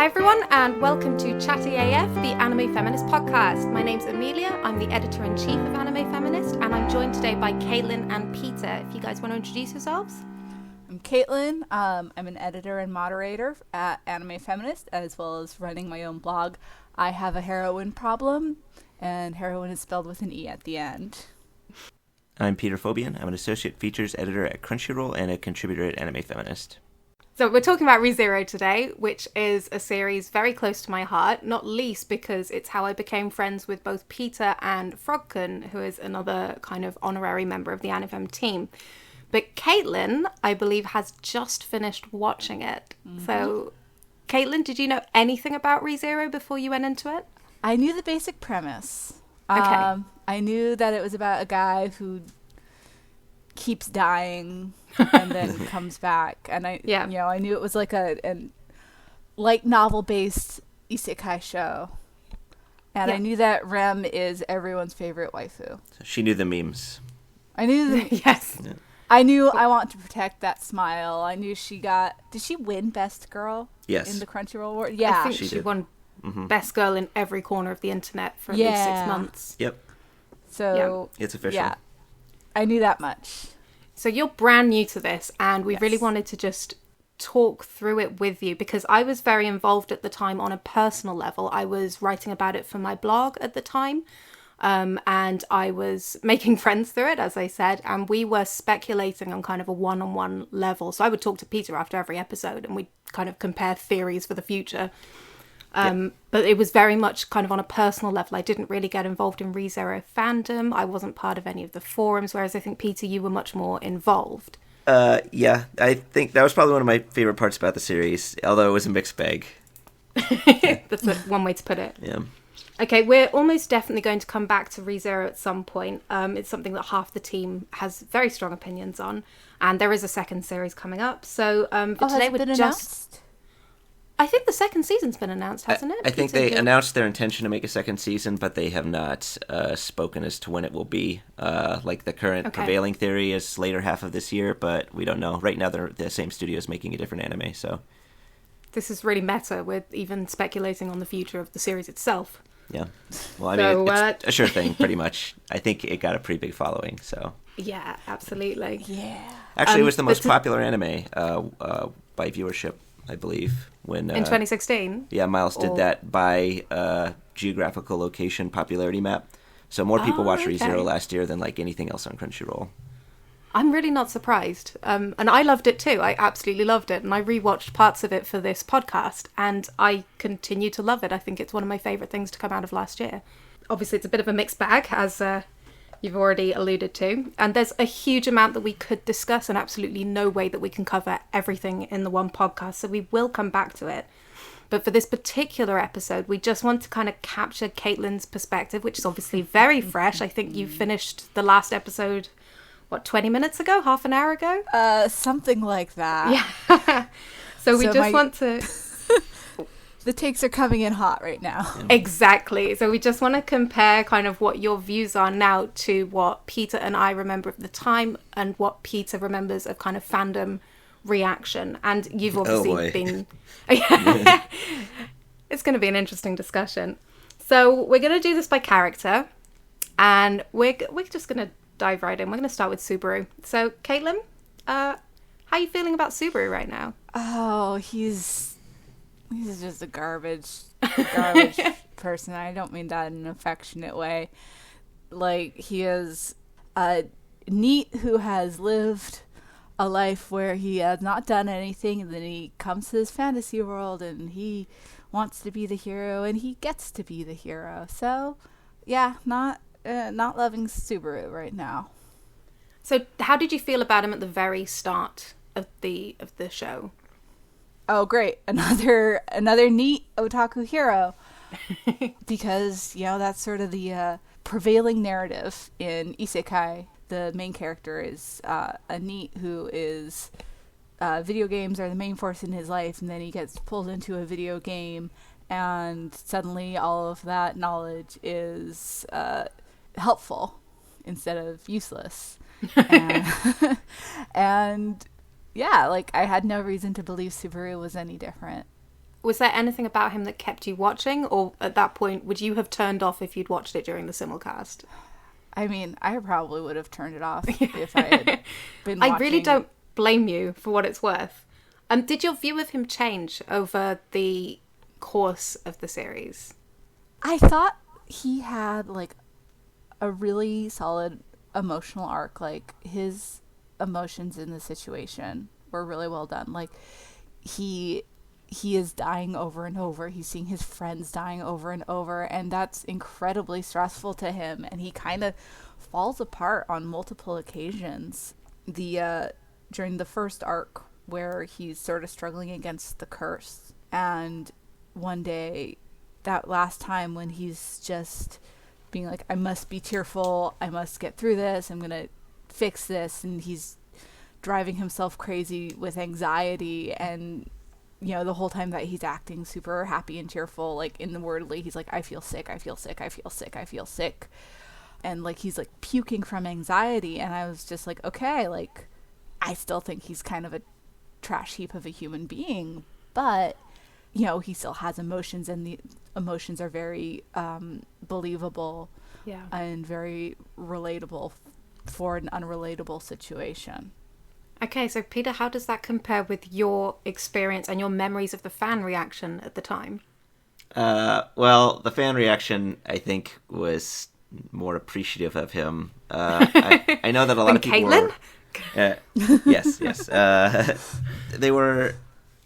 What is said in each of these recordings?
Hi everyone, and welcome to Chatty AF, the Anime Feminist podcast. My name's Emilia, I'm the editor-in-chief of Anime Feminist, and I'm joined today by Caitlin and Peter. If you guys want to introduce yourselves. I'm Caitlin. I'm an editor and moderator at Anime Feminist, as well as running my own blog. I have a heroin problem, and heroin is spelled with an E at the end. I'm Peter Phobian. I'm an associate features editor at Crunchyroll and a contributor at Anime Feminist. So we're talking about ReZero today, which is a series very close to my heart, not least because it's how I became friends with both Peter and Frogkin, who is another kind of honorary member of the AniFem team. But Caitlin, I believe, has just finished watching it. Mm-hmm. So, Caitlin, did you know anything about ReZero before you went into it? I knew the basic premise. Okay. I knew that it was about a guy who keeps dying and then comes back, and I knew it was like a light novel based isekai show, and I knew that Rem is everyone's favorite waifu. So she knew the memes. I knew yes. Yeah. I knew I want to protect that smile. I knew did she win Best Girl? Yes. In the Crunchyroll Award? Yeah. I think she won Best Girl in every corner of the internet for at least 6 months. Yep. So it's official. Yeah, I knew that much. So you're brand new to this, and we really wanted to just talk through it with you because I was very involved at the time on a personal level. I was writing about it for my blog at the time, and I was making friends through it, as I said, and we were speculating on kind of a one-on-one level. So I would talk to Peter after every episode, and we'd kind of compare theories for the future. But it was very much kind of on a personal level. I didn't really get involved in ReZero fandom. I wasn't part of any of the forums, whereas I think, Peter, you were much more involved. Yeah, I think that was probably one of my favorite parts about the series, although it was a mixed bag. That's one way to put it. Yeah. Okay, we're almost definitely going to come back to ReZero at some point. It's something that half the team has very strong opinions on, and there is a second series coming up. So for today, we're announced? I think the second season's been announced, hasn't it? I think they announced their intention to make a second season, but they have not spoken as to when it will be. Like the current prevailing theory is later half of this year, but we don't know. Right now, they're the same studios making a different anime, so... This is really meta. We're even speculating on the future of the series itself. Yeah. Well, I mean, it's a sure thing, pretty much. I think it got a pretty big following, so... Yeah, absolutely. Yeah. Actually, it was the most popular anime by viewership, I believe. In 2016? Yeah, Miles did that by geographical location popularity map. So more people watched ReZero last year than like anything else on Crunchyroll. I'm really not surprised. And I loved it too. I absolutely loved it. And I rewatched parts of it for this podcast. And I continue to love it. I think it's one of my favourite things to come out of last year. Obviously, it's a bit of a mixed bag, as you've already alluded to. And there's a huge amount that we could discuss and absolutely no way that we can cover everything in the one podcast. So we will come back to it. But for this particular episode, we just want to kind of capture Caitlin's perspective, which is obviously very fresh. I think you finished the last episode, 20 minutes ago? Half an hour ago? Something like that. Yeah. so we just want to... The takes are coming in hot right now. Exactly. So we just want to compare kind of what your views are now to what Peter and I remember of the time and what Peter remembers of kind of fandom reaction. And you've obviously been... It's going to be an interesting discussion. So we're going to do this by character, and we're just going to dive right in. We're going to start with Subaru. So, Caitlin, how are you feeling about Subaru right now? Oh, he's just a garbage person. I don't mean that in an affectionate way. Like, he is a NEET who has lived a life where he has not done anything, and then he comes to this fantasy world and he wants to be the hero, and he gets to be the hero. So, yeah, not loving Subaru right now. So, how did you feel about him at the very start of the show? Oh, great. Another neat otaku hero. Because, that's sort of the prevailing narrative in isekai. The main character is a NEET who is... video games are the main force in his life, and then he gets pulled into a video game, and suddenly all of that knowledge is helpful instead of useless. And yeah, like, I had no reason to believe Subaru was any different. Was there anything about him that kept you watching, or at that point would you have turned off if you'd watched it during the simulcast? I mean, I probably would have turned it off if I had been watching. I really don't blame you for what it's worth. Did your view of him change over the course of the series? I thought he had, like, a really solid emotional arc. Like, his emotions in the situation were really well done. Like, he is dying over and over. He's seeing his friends dying over and over, and that's incredibly stressful to him, and he kind of falls apart on multiple occasions. During the first arc where he's sort of struggling against the curse, and one day, that last time when he's just being like, I must be tearful, I must get through this, I'm gonna fix this, and he's driving himself crazy with anxiety, and the whole time that he's acting super happy and cheerful, like inwardly he's like, I feel sick, I feel sick, I feel sick, I feel sick, and like he's like puking from anxiety. And I was just like, okay, like I still think he's kind of a trash heap of a human being, but he still has emotions, and the emotions are very believable, and very relatable for an unrelatable situation. Okay, so Peter, how does that compare with your experience and your memories of the fan reaction at the time? Well, the fan reaction, I think, was more appreciative of him. I know that a lot of people Caitlin? Yes. They were...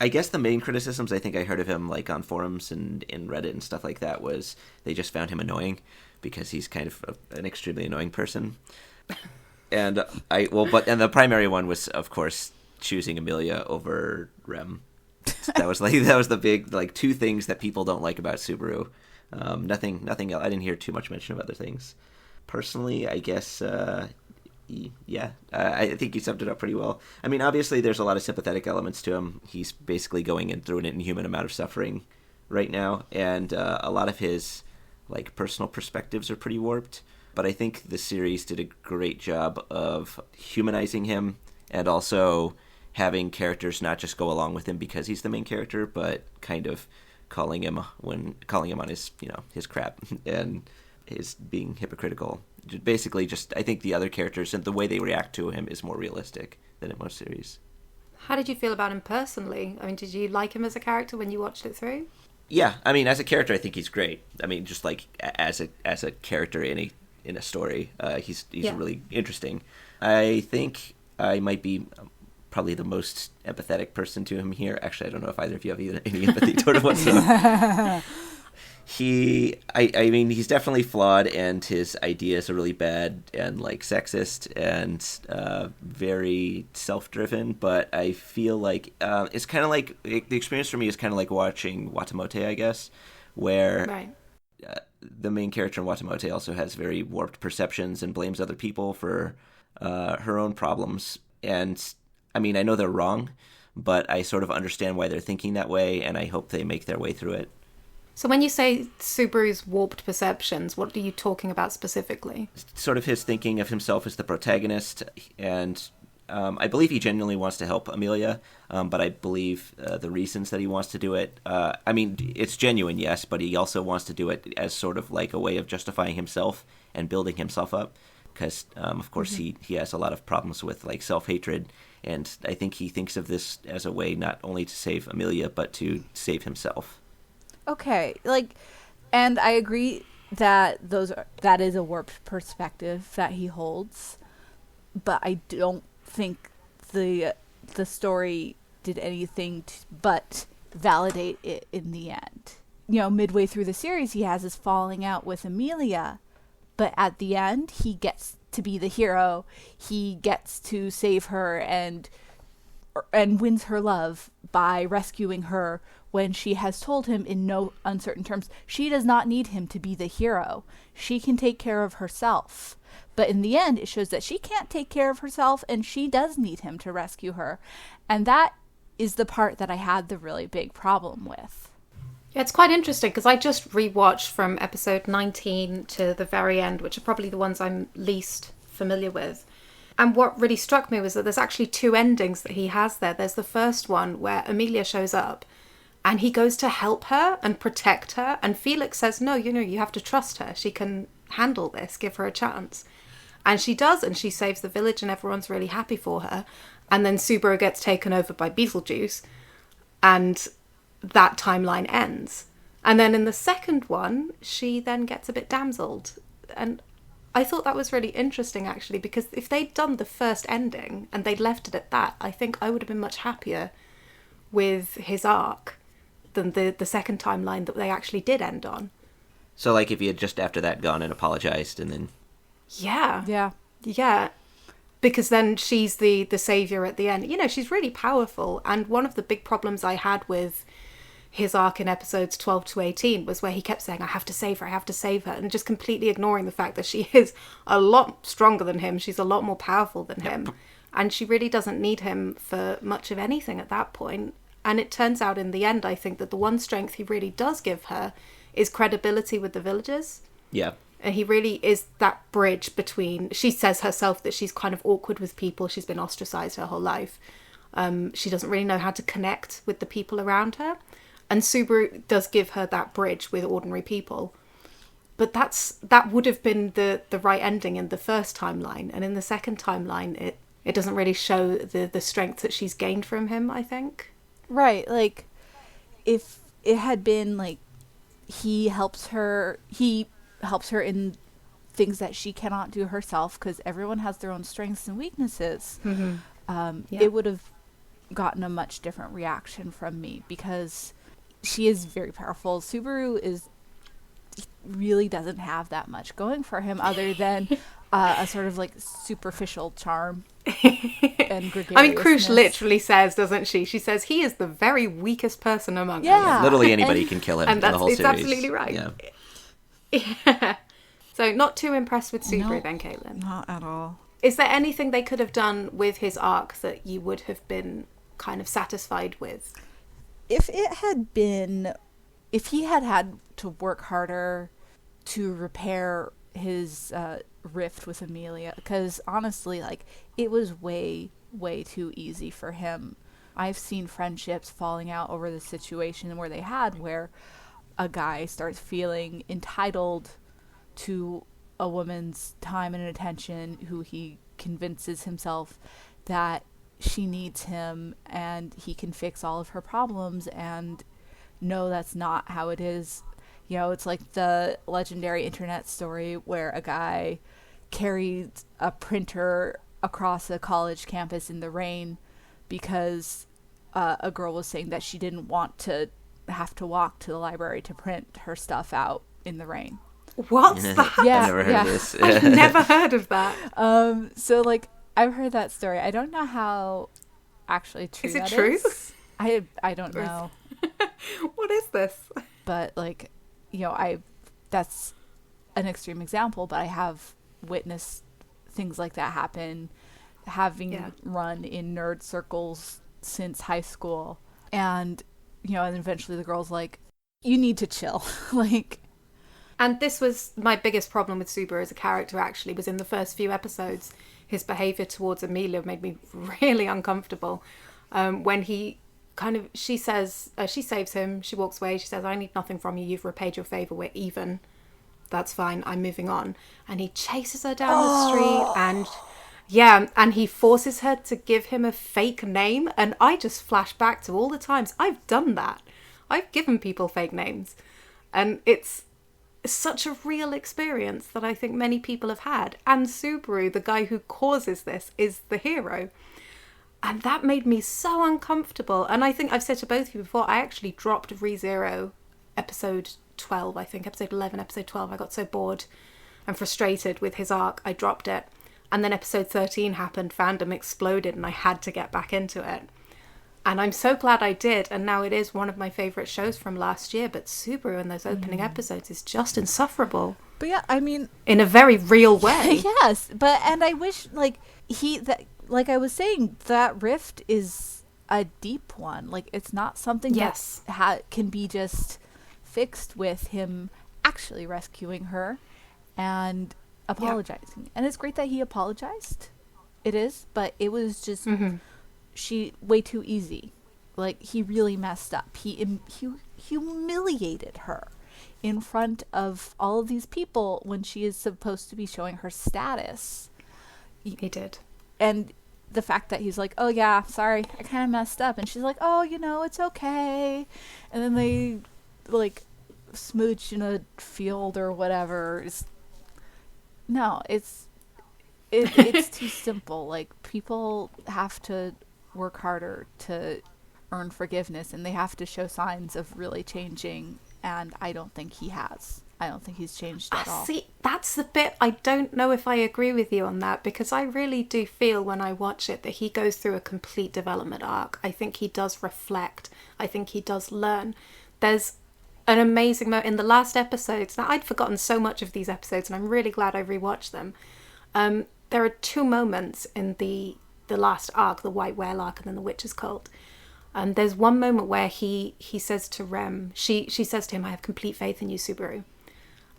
I guess the main criticisms I think I heard of him, like on forums and in Reddit and stuff like that, was they just found him annoying because he's kind of an extremely annoying person. And the primary one was, of course, choosing Emilia over Rem. That was the big, like, two things that people don't like about Subaru. Nothing else. I didn't hear too much mention of other things. Personally, I guess, I think he summed it up pretty well. I mean, obviously, there's a lot of sympathetic elements to him. He's basically going in through an inhuman amount of suffering right now, and a lot of his, like, personal perspectives are pretty warped. But I think the series did a great job of humanizing him, and also having characters not just go along with him because he's the main character, but kind of calling him on his his crap and his being hypocritical. Basically, just I think the other characters and the way they react to him is more realistic than in most series. How did you feel about him personally? I mean, did you like him as a character when you watched it through? Yeah, I mean, as a character, I think he's great. I mean, just like as a character in a story, he's really interesting. I think I might be probably the most empathetic person to him here. Actually, I don't know if either of you have any empathy toward him whatsoever. I mean, he's definitely flawed, and his ideas are really bad and, like, sexist and very self-driven, but I feel like it's kind of like, the experience for me is kind of like watching Watamote, I guess, where... Right. The main character in Watamote also has very warped perceptions and blames other people for her own problems. And, I mean, I know they're wrong, but I sort of understand why they're thinking that way, and I hope they make their way through it. So when you say Subaru's warped perceptions, what are you talking about specifically? Sort of his thinking of himself as the protagonist, and I believe he genuinely wants to help Amelia, but I believe the reasons that he wants to do it, I mean, it's genuine, yes, but he also wants to do it as sort of like a way of justifying himself and building himself up, because, of course, he has a lot of problems with, like, self-hatred, and I think he thinks of this as a way not only to save Amelia, but to save himself. Okay, like, and I agree that that is a warped perspective that he holds, but I don't think the story did anything but validate it in the end. Midway through the series, he has his falling out with Emilia, but at the end, he gets to be the hero. He gets to save her and wins her love by rescuing her when she has told him in no uncertain terms she does not need him to be the hero. She can take care of herself. But in the end, it shows that she can't take care of herself, and she does need him to rescue her. And that is the part that I had the really big problem with. Yeah, it's quite interesting, because I just rewatched from episode 19 to the very end, which are probably the ones I'm least familiar with. And what really struck me was that there's actually two endings that he has there. There's the first one where Emilia shows up, And he goes to help her and protect her. And Felix says, no, you have to trust her. She can handle this. Give her a chance. And she does. And she saves the village and everyone's really happy for her. And then Subaru gets taken over by Beetlejuice. And that timeline ends. And then in the second one, she then gets a bit damseled. And I thought that was really interesting, actually, because if they'd done the first ending and they'd left it at that, I think I would have been much happier with his arc than the second timeline that they actually did end on. So, like, if he had just after that gone and apologized and then... Yeah. Because then she's the saviour at the end. She's really powerful. And one of the big problems I had with his arc in episodes 12 to 18 was where he kept saying, I have to save her, and just completely ignoring the fact that she is a lot stronger than him. She's a lot more powerful than him. And she really doesn't need him for much of anything at that point. And it turns out in the end, I think, that the one strength he really does give her is credibility with the villagers. Yeah. And he really is that bridge between... She says herself that she's kind of awkward with people. She's been ostracised her whole life. She doesn't really know how to connect with the people around her. And Subaru does give her that bridge with ordinary people. But that would have been the right ending in the first timeline. And in the second timeline, it doesn't really show the strength that she's gained from him, I think. Right, like, if it had been, like, he helps her in things that she cannot do herself, because everyone has their own strengths and weaknesses, it would have gotten a much different reaction from me, because she is very powerful. Subaru really doesn't have that much going for him other than a sort of, like, superficial charm and gregariousness. I mean, Krush literally says, doesn't she? She says he is the very weakest person among us. Literally anybody can kill him in the whole series. It's absolutely right. Yeah. So not too impressed with Subaru then, Caitlin? Not at all. Is there anything they could have done with his arc that you would have been kind of satisfied with? If he had to work harder to repair his rift with Amelia, because honestly, like, it was way too easy for him. I've seen friendships falling out over the situation where a guy starts feeling entitled to a woman's time and attention, who he convinces himself that she needs him and he can fix all of her problems, and no, that's not how it is. It's like the legendary internet story where a guy carried a printer across a college campus in the rain because a girl was saying that she didn't want to have to walk to the library to print her stuff out in the rain. What's that? Yeah, I've never heard of this. I've never heard of that. So, like, I've heard that story. I don't know how actually true that is. Is it true? I don't know. What is this? But, like, that's an extreme example, but I have witnessed things like that happen, having run in nerd circles since high school. And, and eventually the girl's like, you need to chill. Like... And this was my biggest problem with Subaru as a character, actually, was in the first few episodes. His behaviour towards Emilia made me really uncomfortable. When she says, she saves him, she walks away, she says, I need nothing from you, you've repaid your favour, we're even. That's fine, I'm moving on. And he chases her down the street, and he forces her to give him a fake name. And I just flash back to all the times I've done that. I've given people fake names. And it's such a real experience that I think many people have had. And Subaru, the guy who causes this, is the hero. And that made me so uncomfortable. And I think I've said to both of you before, I actually dropped ReZero episode 12, I think, episode 11, episode 12. I got so bored and frustrated with his arc, I dropped it. And then episode 13 happened, fandom exploded, and I had to get back into it. And I'm so glad I did, and now it is one of my favourite shows from last year, but Subaru in those opening episodes is just insufferable. But yeah, I mean... in a very real way. Yes, and I wish, like I was saying, that rift is a deep one. Like, it's not something that can be just fixed with him actually rescuing her and apologizing. Yeah. And it's great that he apologized. It is, but it was just... way too easy. like, he really messed up. He humiliated her in front of all of these people when she is supposed to be showing her status. He did. And the fact that he's like, oh yeah, sorry, I kind of messed up. And she's like, oh, it's okay. And then they, like, smooch in a field or whatever. It's too simple. Like, people have to work harder to earn forgiveness, and they have to show signs of really changing, and I don't think he has. I don't think he's changed at all. See, that's the bit I don't know if I agree with you on that, because I really do feel when I watch it that he goes through a complete development arc. I think he does reflect. I think he does learn. There's an amazing moment in the last episodes. Now, I'd forgotten so much of these episodes, and I'm really glad I rewatched them. There are two moments in the last arc, the White Whale arc and then the Witch's Cult. There's one moment where he says to Rem, she says to him, I have complete faith in you, Subaru.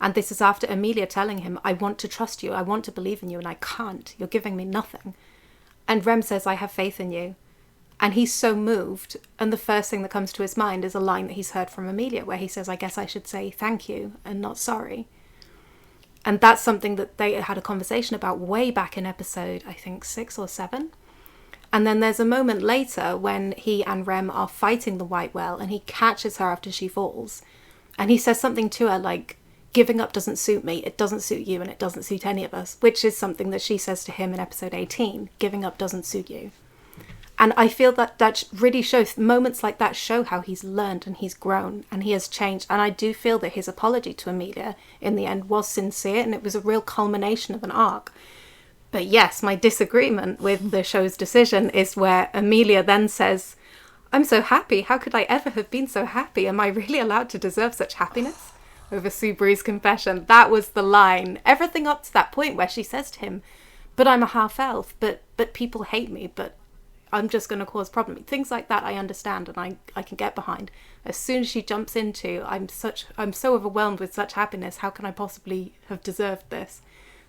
And this is after Emilia telling him, I want to trust you, I want to believe in you, and I can't. You're giving me nothing. And Rem says, I have faith in you. And he's so moved, and the first thing that comes to his mind is a line that he's heard from Emilia, where he says, I guess I should say thank you and not sorry. And that's something that they had a conversation about way back in episode, I think, 6 or 7. And then there's a moment later when he and Rem are fighting the White Whale, and he catches her after she falls. And he says something to her like, giving up doesn't suit me, it doesn't suit you, and it doesn't suit any of us, which is something that she says to him in episode 18, giving up doesn't suit you. And I feel that really shows, moments like that show how he's learned and he's grown and he has changed. And I do feel that his apology to Emilia in the end was sincere, and it was a real culmination of an arc. But yes, my disagreement with the show's decision is where Emilia then says, I'm so happy. How could I ever have been so happy? Am I really allowed to deserve such happiness? Over Subaru's confession. That was the line. Everything up to that point where she says to him, but I'm a half elf, but people hate me, but I'm just going to cause problems. Things like that I understand and I can get behind. As soon as she jumps into, I'm so overwhelmed with such happiness, how can I possibly have deserved this?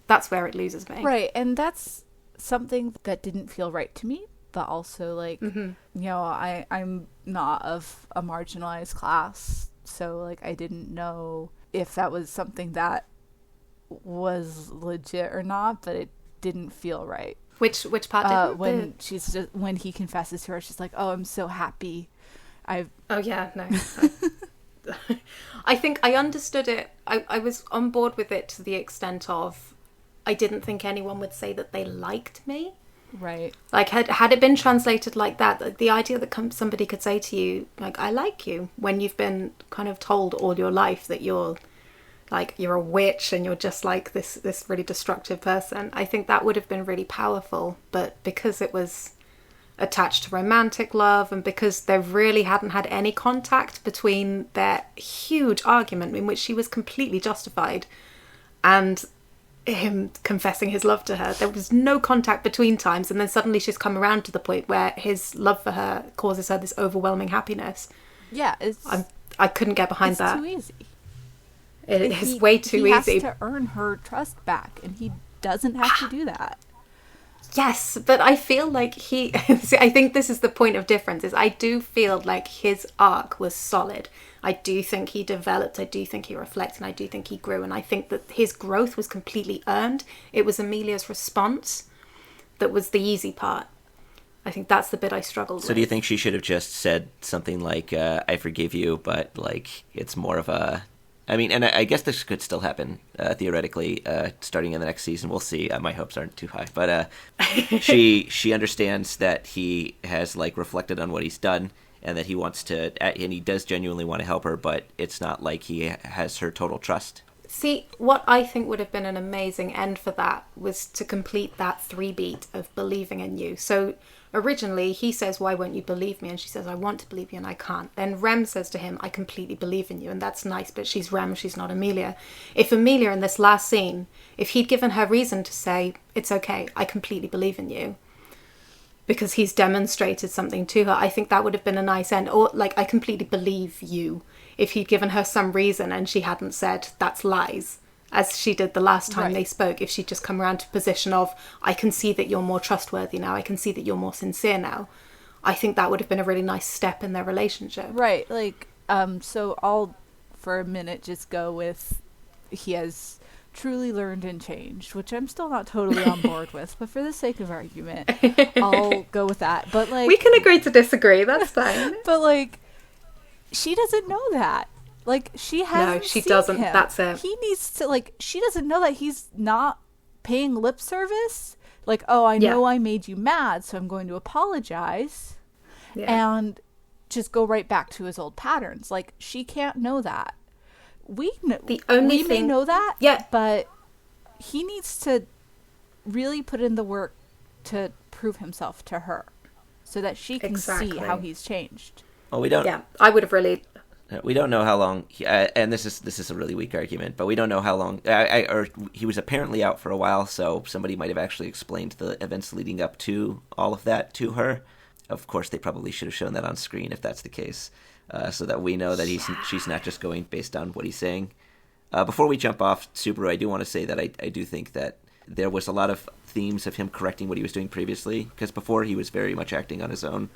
That's where it loses me. Right, and that's something that didn't feel right to me, but also, like, I'm not of a marginalized class, so, like, I didn't know if that was something that was legit or not, but it didn't feel right. Which part didn't? When he confesses to her, she's like, oh, I'm so happy. Oh, yeah, no. I think I understood it. I was on board with it to the extent of I didn't think anyone would say that they liked me. Right. Like, had it been translated like that, the idea that somebody could say to you, like, I like you, when you've been kind of told all your life that you're a witch and you're just like this really destructive person, I think that would have been really powerful. But because it was attached to romantic love, and because there really hadn't had any contact between their huge argument in which she was completely justified and him confessing his love to her, there was no contact between times, and then suddenly she's come around to the point where his love for her causes her this overwhelming happiness. Yeah, I couldn't get behind that. It's too easy. It is way too easy. He has to earn her trust back, and he doesn't have to do that. Yes, but I feel like see, I think this is the point of difference, is I do feel like his arc was solid. I do think he developed, I do think he reflected, and I do think he grew, and I think that his growth was completely earned. It was Emilia's response that was the easy part. I think that's the bit I struggled with. So do you think she should have just said something like, I forgive you, but like it's more of a... I mean, and I guess this could still happen, theoretically, starting in the next season. We'll see. My hopes aren't too high. But she understands that he has, like, reflected on what he's done, and that he wants to, and he does genuinely want to help her, but it's not like he has her total trust. See, what I think would have been an amazing end for that was to complete that 3-beat of believing in you. So originally he says, why won't you believe me? And she says, I want to believe you and I can't. Then Rem says to him, I completely believe in you. And that's nice, but she's Rem, she's not Emilia. If Emilia in this last scene, if he'd given her reason to say, it's okay, I completely believe in you, because he's demonstrated something to her, I think that would have been a nice end. Or like, I completely believe you, if he'd given her some reason and she hadn't said, that's lies, as she did the last time they spoke. If she'd just come around to a position of, I can see that you're more trustworthy now, I can see that you're more sincere now, I think that would have been a really nice step in their relationship. Right. Like, so I'll, for a minute, just go with he has truly learned and changed, which I'm still not totally on board with, but for the sake of argument, I'll go with that. But like, we can agree to disagree. That's fine. But like, she doesn't know that. Like, she hasn't. No, she seen doesn't. him. That's it. He needs to, like, she doesn't know that he's not paying lip service. Like, oh, I know I made you mad, so I'm going to apologize, and just go right back to his old patterns. Like, she can't know that. We may know that, but he needs to really put in the work to prove himself to her, so that she can see how he's changed. Well, we don't. Yeah, I would have really. We don't know how long, and this is a really weak argument, but we don't know how long. Or he was apparently out for a while, so somebody might have actually explained the events leading up to all of that to her. Of course, they probably should have shown that on screen if that's the case, so that we know that she's not just going based on what he's saying. Before we jump off Subaru, I do want to say that I do think that there was a lot of themes of him correcting what he was doing previously, because before he was very much acting on his own.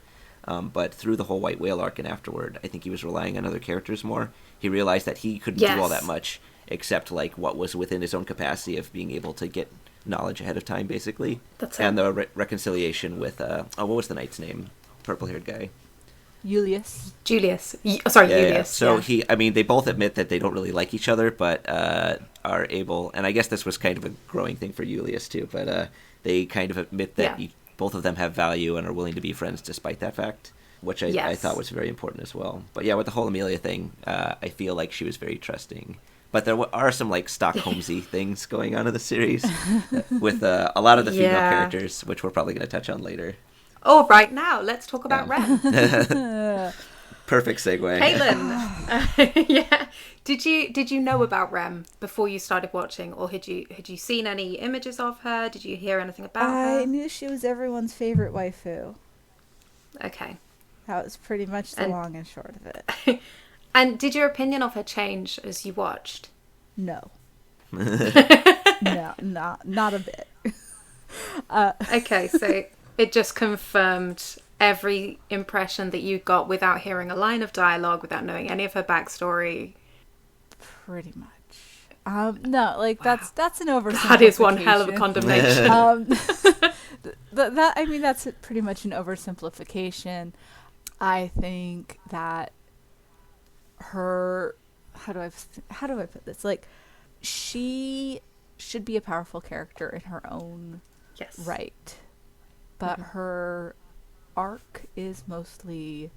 But through the whole White Whale arc and afterward, I think he was relying on other characters more. He realized that he couldn't do all that much, except like what was within his own capacity of being able to get knowledge ahead of time, basically. That's and the reconciliation with what was the knight's name? Purple-haired guy. Julius. Julius. So they both admit that they don't really like each other, but are able, and I guess this was kind of a growing thing for Julius too, but they kind of admit that both of them have value and are willing to be friends despite that fact, which I thought was very important as well. But yeah, with the whole Amelia thing, I feel like she was very trusting. But there are some like Stockholmsy things going on in the series with a lot of the female characters, which we're probably going to touch on later. Oh, right now, let's talk about Rem. Perfect segue. Caitlin, Did you know about Rem before you started watching, or had you seen any images of her? Did you hear anything about her? I knew she was everyone's favorite waifu. Okay. That was pretty much the long and short of it. And did your opinion of her change as you watched? No. No, not a bit. Okay, so it just confirmed every impression that you got without hearing a line of dialogue, without knowing any of her backstory. Pretty much. No, like that's an oversimplification. That is one hell of a condemnation. That's pretty much an oversimplification. I think that her, how do I put this? Like, she should be a powerful character in her own right, but her arc is mostly,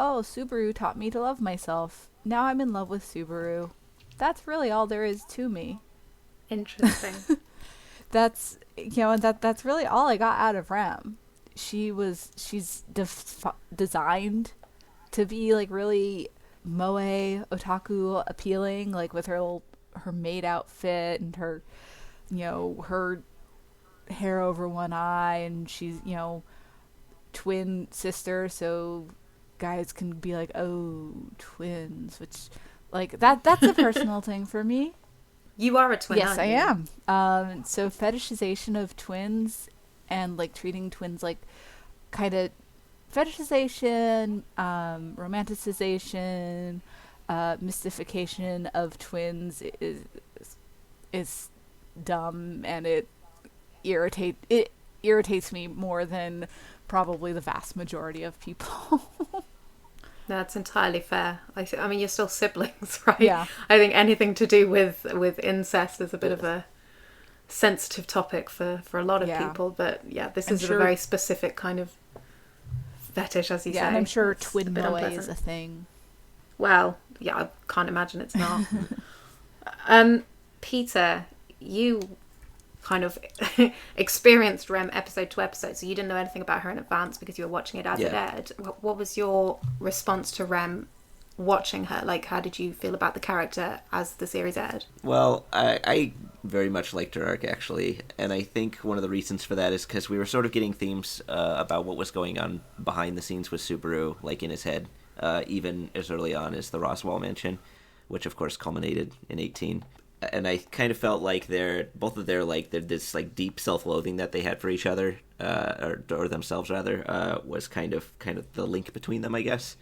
oh, Subaru taught me to love myself. Now I'm in love with Subaru. That's really all there is to me. Interesting. That's that's really all I got out of Rem. She's designed to be like really moe otaku appealing, like with her maid outfit and her her hair over one eye, and she's twin sister, so guys can be like, oh, twins, which like that's a personal thing for me. You are a twin. Yes, aren't I you? am. So fetishization of twins and like treating twins like kind of fetishization, romanticization, mystification of twins is dumb, and it irritates me more than probably the vast majority of people. That's entirely fair. I mean, you're still siblings, right? Yeah. I think anything to do with incest is a bit of a sensitive topic for a lot of people. But yeah, this is a very specific kind of fetish, as you say. Yeah, and I'm sure it's twin moe is a thing. Well, yeah, I can't imagine it's not. Peter, you kind of experienced Rem episode to episode, so you didn't know anything about her in advance because you were watching it as it aired. What was your response to Rem watching her? Like, how did you feel about the character as the series aired? Well, I very much liked her arc, actually, and I think one of the reasons for that is because we were sort of getting themes about what was going on behind the scenes with Subaru, like in his head, even as early on as the Roswell mansion, which of course culminated in 18. and I kind of felt like both of their this like deep self-loathing that they had for each other, or themselves rather, was kind of the link between them, I guess,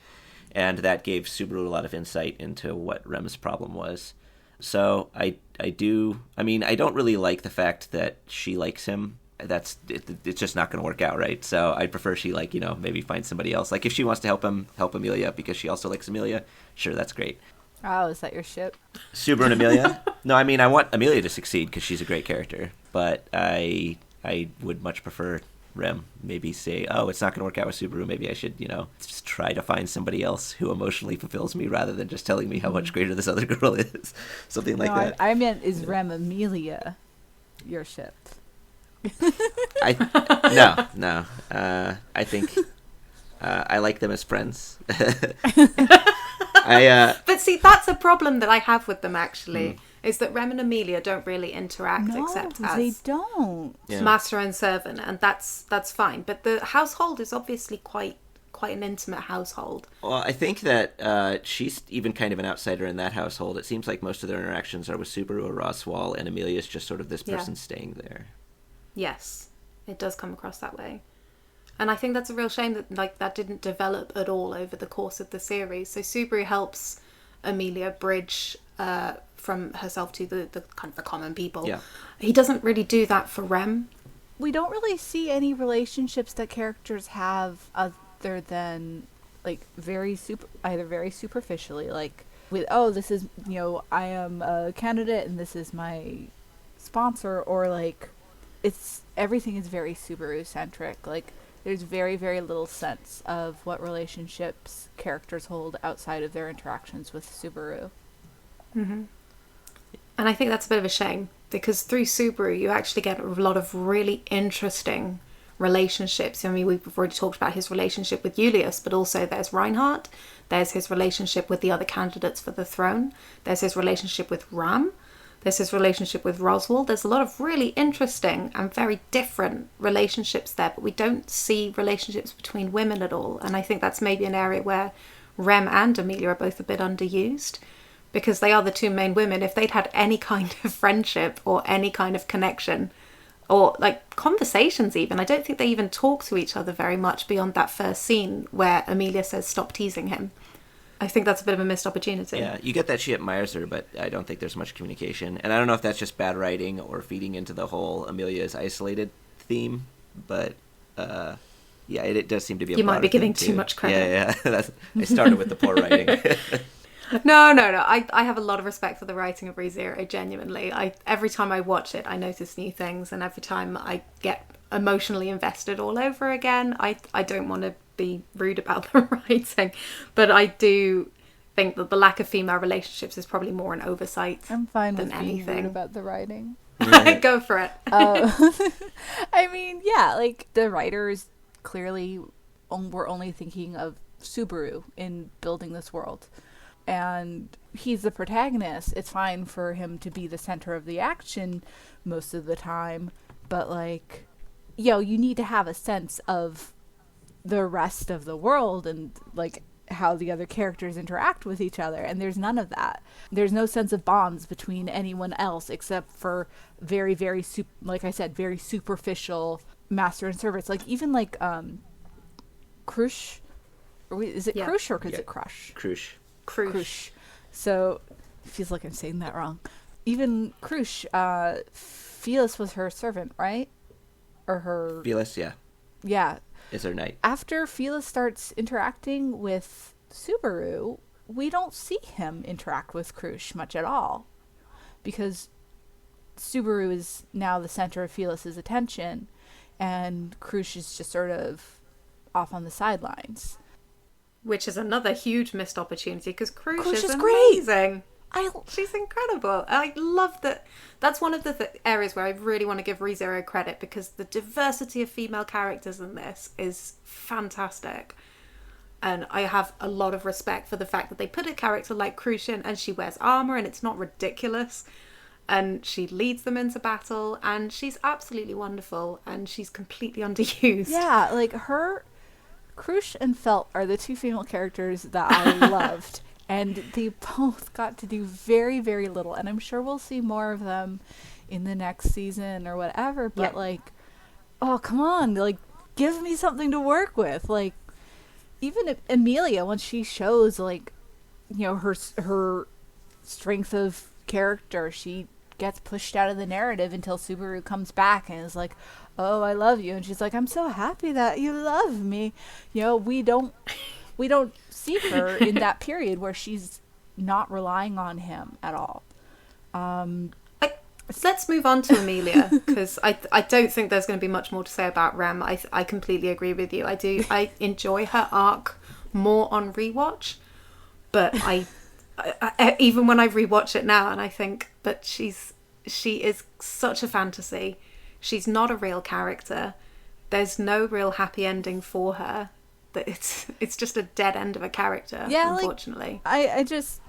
and that gave Subaru a lot of insight into what Rem's problem was. So I don't really like the fact that she likes him. It's just not going to work out, right? So I'd prefer she maybe find somebody else. Like if she wants to help Amelia because she also likes Amelia, sure, that's great. Oh, is that your ship? Subaru and Amelia? No, I mean, I want Amelia to succeed because she's a great character, but I would much prefer Rem maybe say, oh, it's not going to work out with Subaru, maybe I should, just try to find somebody else who emotionally fulfills me rather than just telling me how much greater this other girl is. Something like that. I meant, is Rem Amelia your ship? No. I think I like them as friends. But see, that's a problem that I have with them, actually, is that Rem and Amelia don't really interact except as they don't. Master and servant, and that's fine. But the household is obviously quite an intimate household. Well, I think that she's even kind of an outsider in that household. It seems like most of their interactions are with Subaru or Roswell, and Amelia's just sort of this person staying there. Yes, it does come across that way. And I think that's a real shame that that didn't develop at all over the course of the series. So Subaru helps Amelia bridge from herself to the kind of the common people. Yeah. He doesn't really do that for Rem. We don't really see any relationships that characters have other than either very superficially, like with, oh, this is, I am a candidate and this is my sponsor, or like everything is very Subaru centric. Like there's very, very little sense of what relationships characters hold outside of their interactions with Subaru. Mm-hmm. And I think that's a bit of a shame, because through Subaru you actually get a lot of really interesting relationships. I mean, we've already talked about his relationship with Julius, but also there's Reinhardt, there's his relationship with the other candidates for the throne, there's his relationship with Ram, there's his relationship with Roswell. There's a lot of really interesting and very different relationships there, but we don't see relationships between women at all. And I think that's maybe an area where Rem and Amelia are both a bit underused, because they are the two main women. If they'd had any kind of friendship or any kind of connection or like conversations even, I don't think they even talk to each other very much beyond that first scene where Amelia says, stop teasing him. I think that's a bit of a missed opportunity. Yeah, you get that she admires her, but I don't think there's much communication. And I don't know if that's just bad writing or feeding into the whole Amelia is isolated theme, but it does seem to be a You might be giving too too much credit. Yeah. I started with the poor writing. No. I have a lot of respect for the writing of ReZero, genuinely. Every time I watch it, I notice new things, and every time I get emotionally invested all over again. I don't want to be rude about the writing, but I do think that the lack of female relationships is probably more an oversight. I'm fine than with anything. being rude about the writing. Go for it. I mean, yeah, like the writers clearly were only thinking of Subaru in building this world. And he's the protagonist. It's fine for him to be the center of the action most of the time, but like, you need to have a sense of the rest of the world and like how the other characters interact with each other, and there's none of that. There's no sense of bonds between anyone else except for very, very like I said, very superficial master and servants. Like even like Krush, is it Krush or is it Crush? Krush. So it feels like I'm saying that wrong. Even Krush, Felis was her servant, right? Or her Felis, yeah. Yeah. Is her knight. After Felis starts interacting with Subaru, we don't see him interact with Krush much at all, because Subaru is now the center of Felis's attention, and Krush is just sort of off on the sidelines. Which is another huge missed opportunity, because Krush is great. amazing. She's incredible. I love that. That's one of the areas where I really want to give ReZero credit, because the diversity of female characters in this is fantastic. And I have a lot of respect for the fact that they put a character like Krush in, and she wears armor and it's not ridiculous. And she leads them into battle, and she's absolutely wonderful, and she's completely underused. Yeah, like Krush and Felt are the two female characters that I loved. And they both got to do very, very little. And I'm sure we'll see more of them in the next season or whatever. But, like, oh, come on. Like, give me something to work with. Like, even Emilia, once she shows, like, you know, her strength of character, she gets pushed out of the narrative until Subaru comes back and is like, oh, I love you. And she's like, I'm so happy that you love me. You know, we don't see her in that period where she's not relying on him at all. Let's move on to Amelia, because I don't think there's going to be much more to say about Rem. I completely agree with you. I enjoy her arc more on rewatch, but I even when I rewatch it now and I think, but she is such a fantasy. She's not a real character. There's no real happy ending for her. That it's just a dead end of a character, unfortunately. Like, I just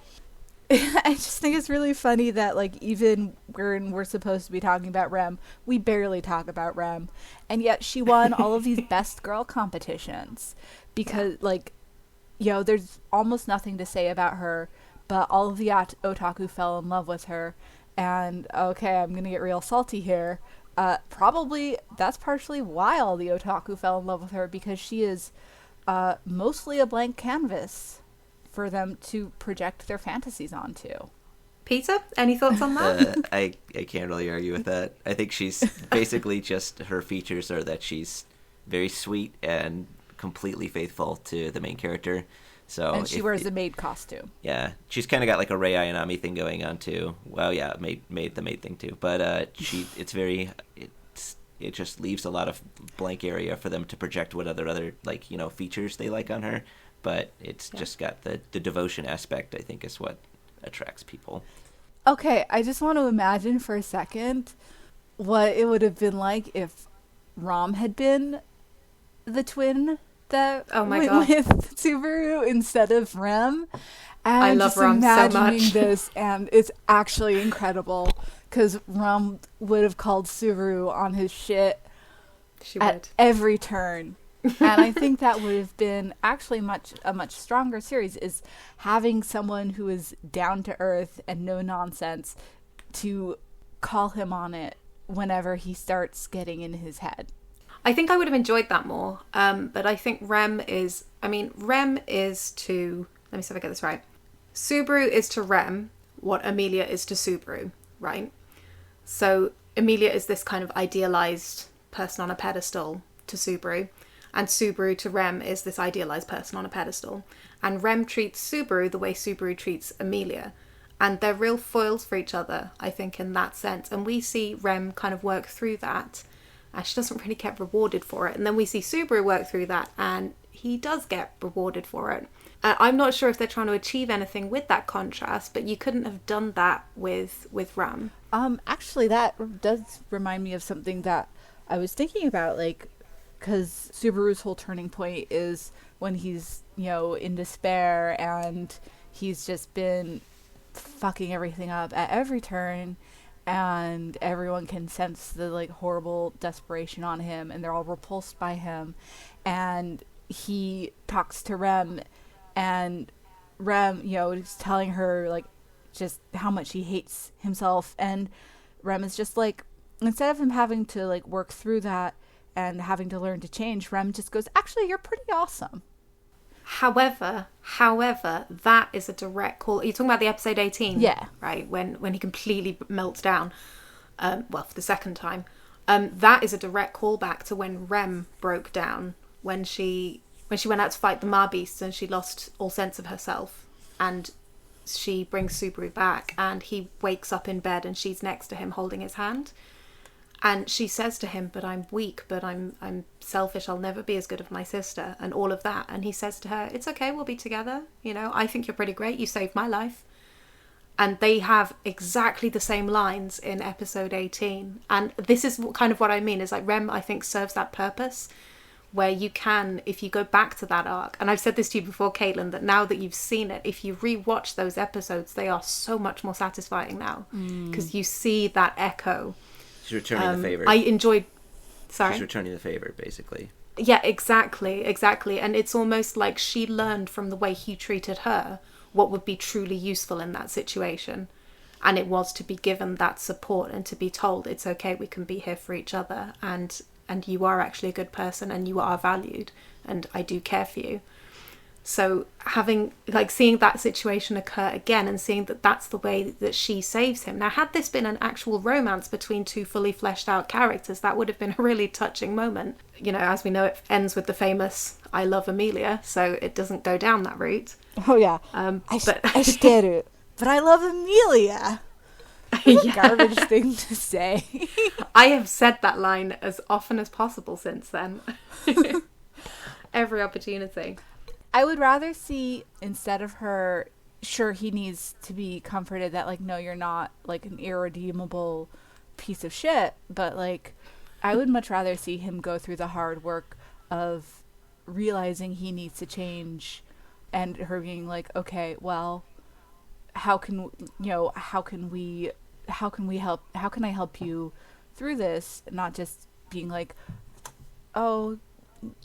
think it's really funny that, like, even when we're supposed to be talking about Rem, we barely talk about Rem, and yet she won all of these best girl competitions because, like, you know, there's almost nothing to say about her, but all of the otaku fell in love with her, and okay, I'm gonna get real salty here. Probably that's partially why all the otaku fell in love with her, because she is mostly a blank canvas for them to project their fantasies onto. Peter, any thoughts on that? I can't really argue with that. I think she's basically just, her features are that she's very sweet and completely faithful to the main character. So and she wears a maid costume. Yeah, she's kind of got like a Rei Ayanami thing going on too. Well, yeah, maid thing too. But it just leaves a lot of blank area for them to project what other like, you know, features they like on her. But it's just got the devotion aspect, I think, is what attracts people. Okay, I just want to imagine for a second what it would have been like if Rom had been the twin that went with Subaru instead of Rem. And I love Rom so much. This, and it's actually incredible because Rom would have called Subaru on his shit at every turn. And I think that would have been actually a much stronger series, is having someone who is down to earth and no nonsense to call him on it whenever he starts getting in his head. I think I would have enjoyed that more. But I think Rem is to, let me see if I get this right. Subaru is to Rem what Amelia is to Subaru, right? So Emilia is this kind of idealized person on a pedestal to Subaru. And Subaru to Rem is this idealized person on a pedestal. And Rem treats Subaru the way Subaru treats Emilia. And they're real foils for each other, I think, in that sense. And we see Rem kind of work through that. And she doesn't really get rewarded for it. And then we see Subaru work through that, and he does get rewarded for it. I'm not sure if they're trying to achieve anything with that contrast, but you couldn't have done that with Rem. Actually, that does remind me of something that I was thinking about, like, because Subaru's whole turning point is when he's, you know, in despair and he's just been fucking everything up at every turn, and everyone can sense the, like, horrible desperation on him, and they're all repulsed by him. And he talks to Rem, and Rem, you know, is telling her, like, just how much he hates himself. And Rem is just like, instead of him having to, like, work through that and having to learn to change, Rem just goes, actually, you're pretty awesome. However, that is a direct call. You're talking about the episode 18, yeah, right? When he completely melts down, for the second time. That is a direct callback to when Rem broke down, when she went out to fight the Ma Beasts and she lost all sense of herself, and she brings Subaru back, and he wakes up in bed and she's next to him holding his hand. And she says to him, but I'm weak, but I'm selfish, I'll never be as good as my sister, and all of that. And he says to her, it's okay, we'll be together. You know, I think you're pretty great. You saved my life. And they have exactly the same lines in episode 18. And this is kind of what I mean, is like Rem, I think, serves that purpose where you can, if you go back to that arc, and I've said this to you before, Caitlin, that now that you've seen it, if you rewatch those episodes, they are so much more satisfying now because you see that echo. She's returning the favor. I enjoyed... Sorry? She's returning the favor, basically. Yeah, exactly. And it's almost like she learned from the way he treated her what would be truly useful in that situation. And it was to be given that support and to be told it's okay, we can be here for each other, and you are actually a good person and you are valued and I do care for you. So seeing that situation occur again and seeing that that's the way that she saves him. Now, had this been an actual romance between two fully fleshed out characters, that would have been a really touching moment. You know, as we know, it ends with the famous "I love Amelia," so it doesn't go down that route. Oh yeah, I steru, but I love Emilia. Yeah. Garbage thing to say. I have said that line as often as possible since then. Every opportunity. I would rather see, instead of her, sure, he needs to be comforted that, like, no, you're not, like, an irredeemable piece of shit, but, like, I would much rather see him go through the hard work of realizing he needs to change, and her being like, okay, well, how can I help you through this? Not just being like, oh,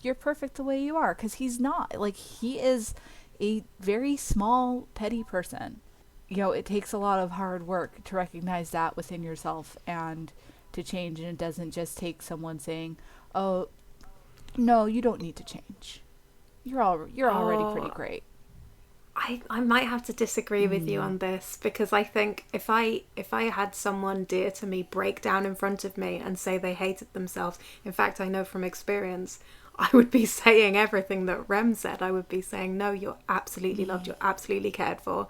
you're perfect the way you are, because he's not. Like, he is a very small, petty person. You know, it takes a lot of hard work to recognize that within yourself and to change, and it doesn't just take someone saying, oh, no, you don't need to change. You're already pretty great. I might have to disagree with you on this, because I think if I had someone dear to me break down in front of me and say they hated themselves, in fact, I know from experience, I would be saying everything that Rem said. I would be saying, no, you're absolutely loved, you're absolutely cared for.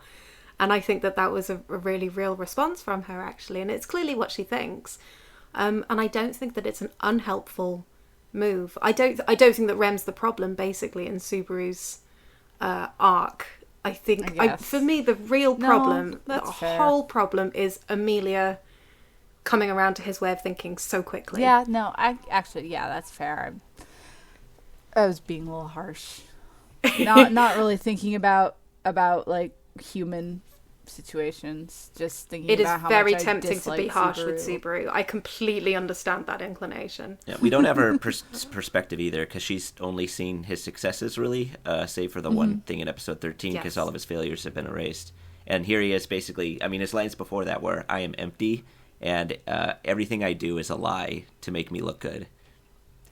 And I think that was a really real response from her, actually. And it's clearly what she thinks. And I don't think that it's an unhelpful move. I don't think that Rem's the problem, basically, in Subaru's arc. I think, for me, the real problem, whole problem, is Amelia coming around to his way of thinking so quickly. Yeah, no, that's fair. I was being a little harsh. Not really thinking about like human situations, just thinking about how much I dislike Subaru. It is very tempting to be harsh with Subaru. I completely understand that inclination. Yeah, we don't have her perspective either, because she's only seen his successes, really, save for the one thing in episode 13, because all of his failures have been erased. And here he is, basically, I mean, his lines before that were, I am empty, and everything I do is a lie to make me look good.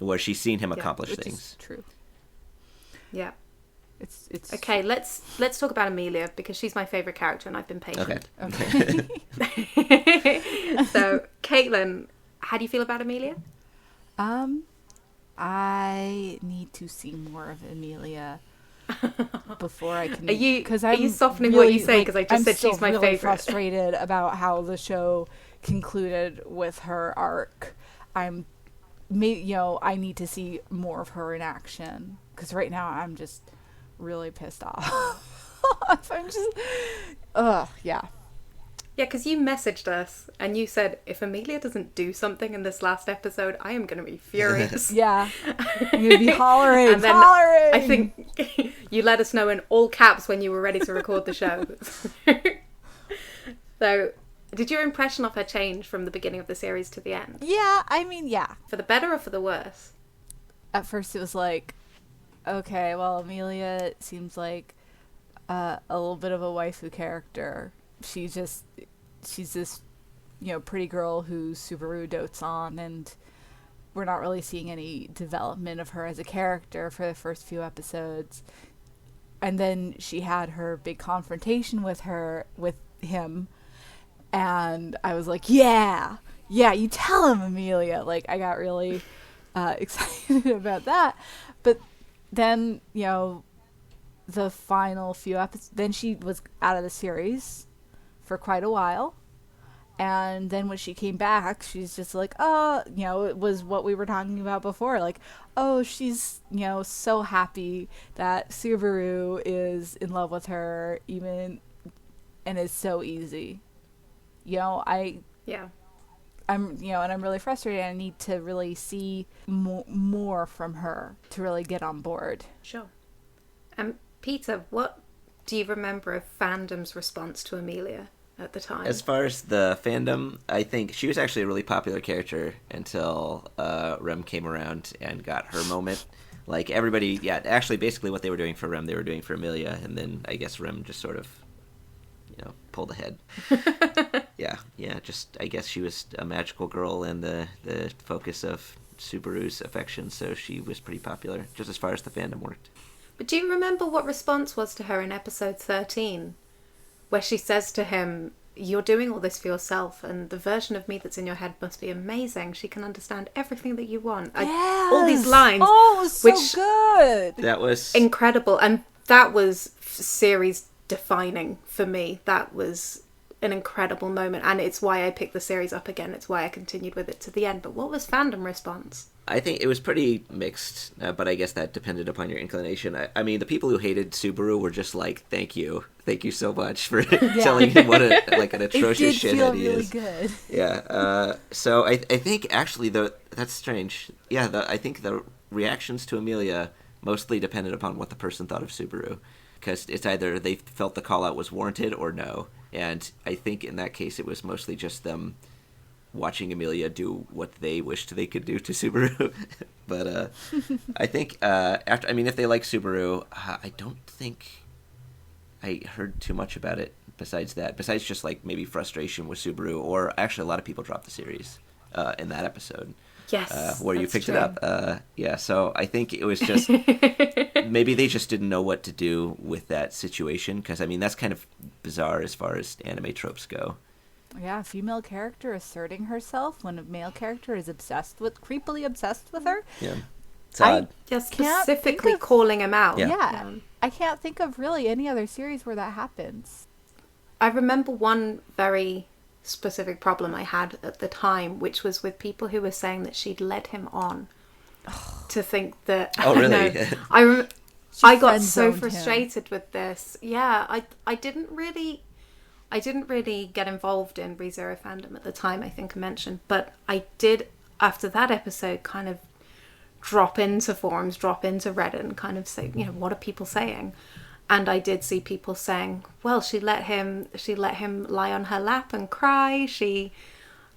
Where she's seen him accomplish things. Is true. Yeah. It's okay. Let's talk about Amelia, because she's my favorite character, and I've been patient. Okay. So, Caitlin, how do you feel about Amelia? I need to see more of Amelia before I can. Are you softening what you say? Because I just said she's my favorite. I'm frustrated about how the show concluded with her arc. I need to see more of her in action, because right now I'm just really pissed off. Yeah, because you messaged us and you said, if Amelia doesn't do something in this last episode, I am going to be furious. Yeah, I'm going to be hollering. And then I think you let us know in all caps when you were ready to record the show. So, did your impression of her change from the beginning of the series to the end? Yeah, I mean, yeah. For the better or for the worse? At first it was like, okay, well, Amelia seems like a little bit of a waifu character. She's this, pretty girl who Subaru dotes on, and we're not really seeing any development of her as a character for the first few episodes. And then she had her big confrontation with him. And I was like, yeah, you tell him, Amelia. Like, I got really excited about that. But then, the final few episodes, then she was out of the series for quite a while. And then when she came back, she's just like, it was what we were talking about before. Like, she's, so happy that Subaru is in love with her, and it's so easy. I'm really frustrated. I need to really see more from her to really get on board. Sure. Peter, what do you remember of fandom's response to Amelia at the time? As far as the fandom, I think she was actually a really popular character until Rem came around and got her moment. Like everybody, yeah, actually basically what they were doing for Rem, they were doing for Amelia, and then I guess Rem just sort of, pulled ahead. Yeah, just I guess she was a magical girl and the focus of Subaru's affection, so she was pretty popular, just as far as the fandom worked. But do you remember what response was to her in episode 13? Where she says to him, "You're doing all this for yourself, and the version of me that's in your head must be amazing. She can understand everything that you want." Yes! All these lines. Oh, it was so which, good. That was incredible. And that was series defining for me. That was an incredible moment. And it's why I picked the series up again. It's why I continued with it to the end. But what was fandom response? I think it was pretty mixed, but I guess that depended upon your inclination. I mean, the people who hated Subaru were just like, "Thank you so much for telling him what an atrocious shithead he is." It did feel really good. Yeah. So I think actually that's strange. Yeah. I think the reactions to Amelia mostly depended upon what the person thought of Subaru, because it's either they felt the call out was warranted or no. And I think in that case it was mostly just them watching Emilia do what they wished they could do to Subaru. But I think if they like Subaru, I don't think I heard too much about it besides just like maybe frustration with Subaru, or actually a lot of people dropped the series in that episode. Yes, where you picked true. it up. So I think it was just maybe they just didn't know what to do with that situation, because I mean that's kind of bizarre as far as anime tropes go. Yeah, a female character asserting herself when a male character is creepily obsessed with her. Yeah, it's odd. Just specifically calling him out. Yeah. I can't think of really any other series where that happens. I remember one very specific problem I had at the time, which was with people who were saying that she'd led him on to think that... Oh, really? I got so frustrated with this. Yeah, I didn't really get involved in rezero fandom at the time, I think I mentioned, but I did, after that episode, kind of drop into forums, drop into Reddit and kind of say, what are people saying? And I did see people saying, well, she let him lie on her lap and cry. She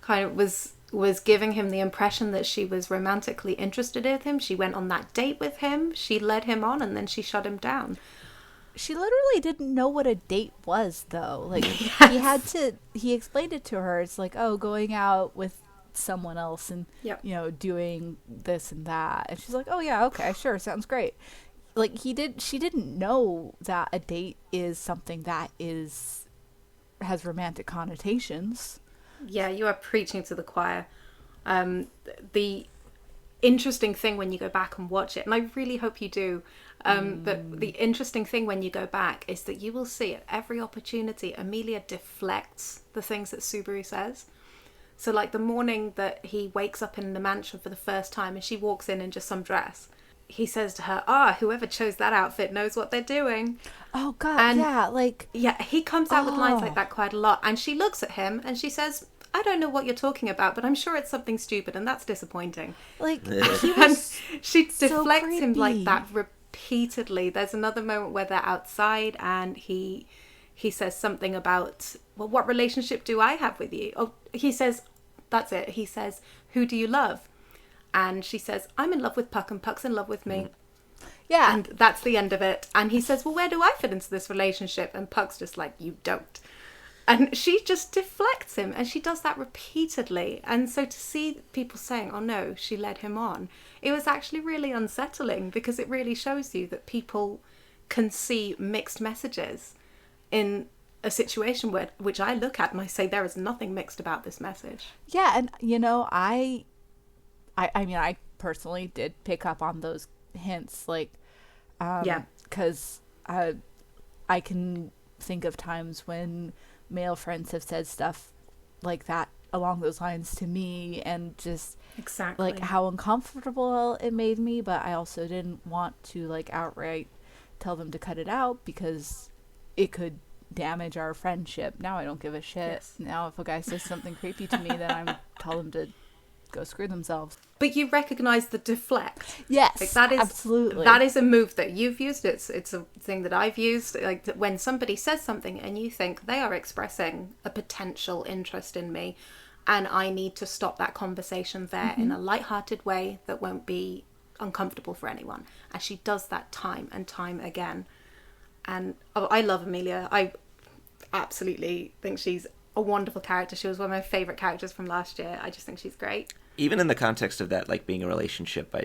kind of was giving him the impression that she was romantically interested in him. She went on that date with him. She led him on, and then she shut him down. She literally didn't know what a date was, though. Like, Yes. he explained it to her. It's like, oh, going out with someone else and, doing this and that. And she's like, oh, yeah, okay, sure, sounds great. Like, she didn't know that a date is something that has romantic connotations. Yeah, you are preaching to the choir. The interesting thing when you go back and watch it, and I really hope you do, but the interesting thing when you go back is that you will see at every opportunity Amelia deflects the things that Subaru says. So like the morning that he wakes up in the mansion for the first time and she walks in just some dress, he says to her, whoever chose that outfit knows what they're doing. Oh God, and yeah, he comes out with lines like that quite a lot, and she looks at him and she says, I don't know what you're talking about, but I'm sure it's something stupid, and that's disappointing. Like, and she deflects so him like that repeatedly. There's another moment where they're outside and he says something about, well, what relationship do I have with you? Oh, he says, that's it. He says, who do you love? And she says, I'm in love with Puck and Puck's in love with me. Yeah. And that's the end of it. And he says, well, where do I fit into this relationship? And Puck's just like, you don't. And she just deflects him, and she does that repeatedly. And so to see people saying, oh no, she led him on, it was actually really unsettling, because it really shows you that people can see mixed messages in a situation which I look at and I say, there is nothing mixed about this message. Yeah, and I mean, I personally did pick up on those hints, like, because I can think of times when male friends have said stuff like that along those lines to me, and just exactly like how uncomfortable it made me, but I also didn't want to like outright tell them to cut it out because it could damage our friendship. Now I don't give a shit. Yes. Now if a guy says something creepy to me, then I'm tell them to go screw themselves. But you recognize the deflect. Yes, like that is absolutely. That is a move that you've used. It's a thing that I've used. Like when somebody says something and you think they are expressing a potential interest in me, and I need to stop that conversation there in a lighthearted way that won't be uncomfortable for anyone. And she does that time and time again. And I love Emilia. I absolutely think she's a wonderful character. She was one of my favourite characters from last year. I just think she's great. Even in the context of that, like, being a relationship,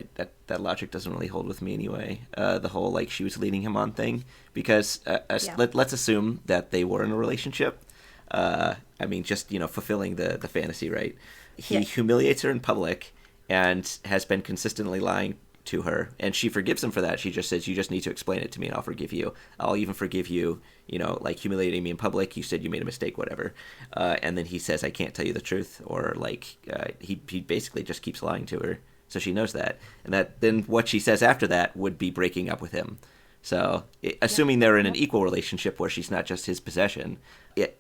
that logic doesn't really hold with me anyway. The whole, like, she was leading him on thing. Because let's assume that they were in a relationship. I mean, just, fulfilling the fantasy, right? He humiliates her in public and has been consistently lying to her, and she forgives him for that. She just says, you just need to explain it to me and I'll forgive you. I'll even forgive you, like, humiliating me in public. You said you made a mistake, whatever. And then he says, I can't tell you the truth, or like, he basically just keeps lying to her. So she knows that. And then what she says after that would be breaking up with him. So assuming they're in an equal relationship where she's not just his possession,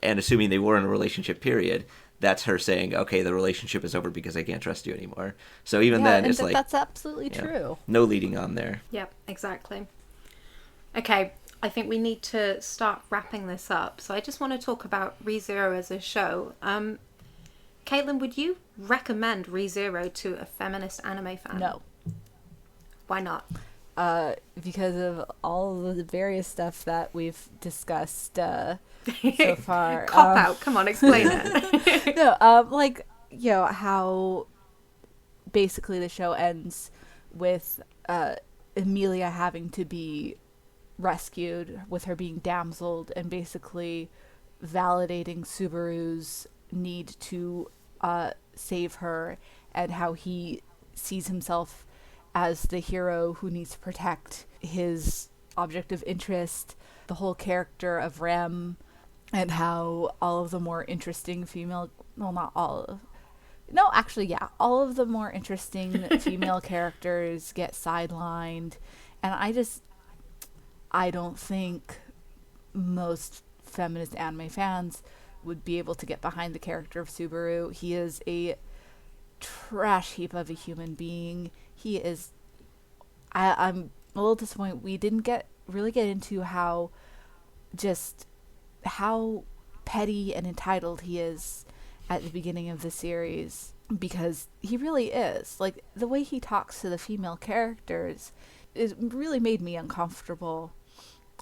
and assuming they were in a relationship, period, that's her saying, okay, the relationship is over because I can't trust you anymore. So even then, it's like... that's absolutely true. No leading on there. Yep, exactly. Okay, I think we need to start wrapping this up. So I just want to talk about ReZero as a show. Caitlin, would you recommend ReZero to a feminist anime fan? No. Why not? Because of all of the various stuff that we've discussed so far. Cop out. Come on, explain it. No, how basically the show ends with Emilia having to be rescued, with her being damseled, and basically validating Subaru's need to save her, and how he sees himself as the hero who needs to protect his object of interest, the whole character of Rem, and how all of the more interesting female, well, not all of, no, actually, yeah, all of the more interesting female characters get sidelined, and I don't think most feminist anime fans would be able to get behind the character of Subaru. He is a trash heap of a human being. He is... I'm a little disappointed we didn't really get into how petty and entitled he is at the beginning of the series, because he really is. Like, the way he talks to the female characters, it really made me uncomfortable.